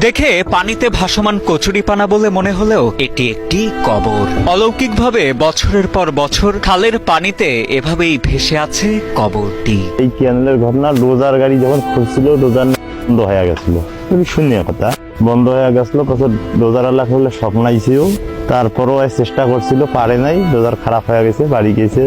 দেখে পানিতে ভাসমান কচুরিপানা বলে মনে হলেও এটি একটি কবর। অলৌকিকভাবে বছরের পর বছর খালের পানিতে এভাবেই ভেসে আছে কবরটি। এই ক্যানেলের ঘটনা, ডোজার গাড়ি যখন খুলছিল ডোজার বন্ধ হয়ে গেছিল, খুবই শূন্য কথা, বন্ধ হয়ে গেছিল। ডোজার আল্লাহ করলে স্বপ্নাইছেও, তারপরও চেষ্টা করছিল, পারে নাই। ডোজার খারাপ হয়ে গেছে, বাড়ি গেছে,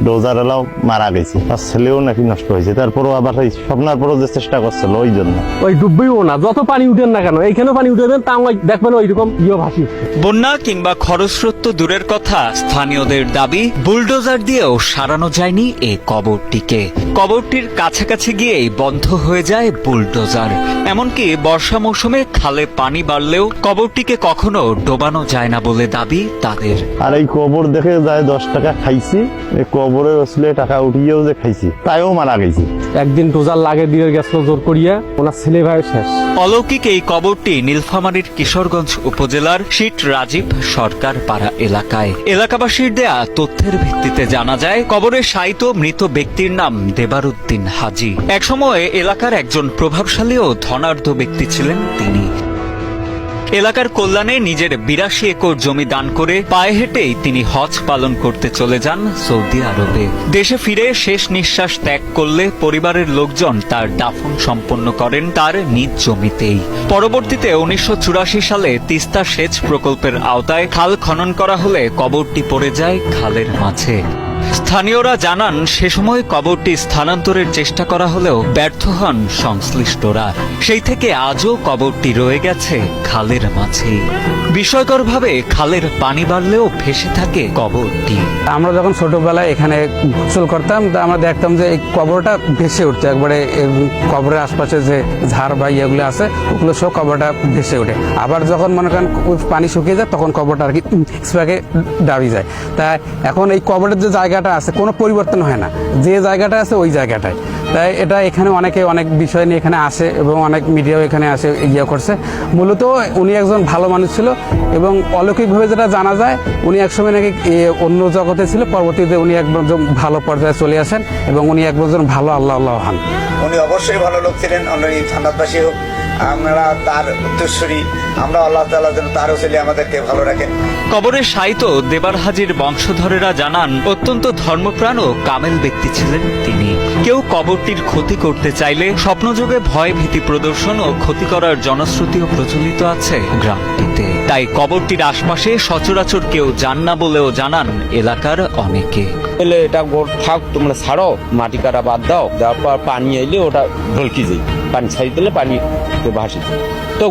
ডোজার এলাও মারা গেছে, তার ছেলেও নাকি নষ্ট হয়েছে। তারপরও আবার স্বপ্নার পরও যে চেষ্টা করছিল, ওই জন্য ওই ডুববেও না, যত পানি উঠেন না কেন, এইখানেও পানি উঠে দেন, তা দেখবেন ওইরকম ভাসি। বন্যা কিংবা খরস্রোত তো দূরের কথা, স্থানীয়দের দাবি বুলডোজার দিয়েও সারানো যায়নি এ কবরটিকে। কবরটির কাছাকাছি গিয়েই বন্ধ হয়ে যায় বুলডোজার। এমনকি বর্ষা মৌসুমে খালে পানি বাড়লেও কবরটিকে কখনো ডোবানো যায় না বলে দাবি তাদের। আর এই কবর দেখে যায় 10 টাকা খাইছি, এই কবরের আসলে টাকা উঠিয়েও যে খাইছি, তাইও মারা গেছি। একদিন ডোজার লাগে দিয়ে গেছিল জোর করিয়া, ওনার ছেলে ভাই শেষ। অলৌকিক এই কবরটি নীলফামারীর কিশোরগঞ্জ উপজেলার শীত রাজীব সরকার পাড়া এলাকায়। এলাকাবাসীর দেয়া তথ্যের ভিত্তিতে জানা যায়, কবরে শায়িত মৃত ব্যক্তির নাম দেবারউদ্দিন হাজী। একসময় এলাকার একজন প্রভাবশালী ও ধনাঢ্য ব্যক্তি ছিলেন তিনি। এলাকার কল্যাণে নিজের 82 একর জমি দান করে পায়ে হেঁটেই তিনি হজ পালন করতে চলে যান সৌদি আরবে। দেশে ফিরে শেষ নিঃশ্বাস ত্যাগ করলে পরিবারের লোকজন তার দাফন সম্পন্ন করেন তার নিজ জমিতেই। পরবর্তীতে 1984 সালে তিস্তা সেচ প্রকল্পের আওতায় খাল খনন করা হলে কবরটি পড়ে যায় খালের মাঝে। স্থানীয়রা জানান, সে সময় কবরটি স্থানান্তরের চেষ্টা করা হলেও ব্যর্থ হন সংশ্লিষ্টরা। সেই থেকে আজও কবরটি রয়ে গেছে খালের মাঝে। বিস্ময়করভাবে খালের পানি বাড়লেও ভেসে থাকে কবরটি। আমরা যখন ছোটবেলায় এখানে গোসল করতাম, তা আমরা দেখতাম যে এই কবরটা ভেসে উঠছে একবারে। কবরের আশপাশে যে ঝাড় বা ইয়েগুলো আছে, ওগুলো সব কবরটা ভেসে ওঠে। আবার যখন মনে করেন পানি শুকিয়ে যায়, তখন কবরটা আর কি স্প্যাকে দাঁড়িয়ে যায়। তাই এখন এই কবরের যে জায়গাটা আছে, কোনো পরিবর্তন হয় না, যে জায়গাটা আছে ওই জায়গাটায়। তাই এটা এখানে অনেকে অনেক বিষয় নিয়ে এখানে আসে এবং অনেক মিডিয়াও এখানে আসে ইয়ে করছে। মূলত উনি একজন ভালো মানুষ ছিল এবং অলৌকিকভাবে যেটা জানা যায়, উনি একসময় নাকি অন্য জগতে ছিল, পরবর্তীতে উনি একজন ভালো পর্যায়ে চলে আসেন এবং উনি একজন ভালো আল্লাহ হন। উনি অবশ্যই ভালো লোক ছিলেন। উনি জান্নাতবাসী হোক, আমরা তার উত্তরসূরি। আমরা আল্লাহ তাআলা যেন তারও ছেলে আমাদেরকে ভালো রাখেন। কবরে শায়িত দেবার হাজীর বংশধরেরা জানান, অত্যন্ত ধর্মপ্রাণ ও কামেল ব্যক্তি ছিলেন তিনি। কেউ কবরটির ক্ষতি করতে চাইলে স্বপ্নযোগে ভয় ভীতি প্রদর্শন ও ক্ষতি করার জনশ্রুতিও প্রচলিত আছে গ্রামটিতে। তাই কবরটির আশপাশে সচরাচর কেউ যান না বলেও জানান এলাকার অনেকে। এলে এটা গোর থাক, তোমরা ছাড়ো, মাটি কাটা বাদ দাও, দেওয়ার পর পানি এলে ওটা ঢলকি যায়, পানি ছাড়ি দিলে পানি ভাসি যায়। তো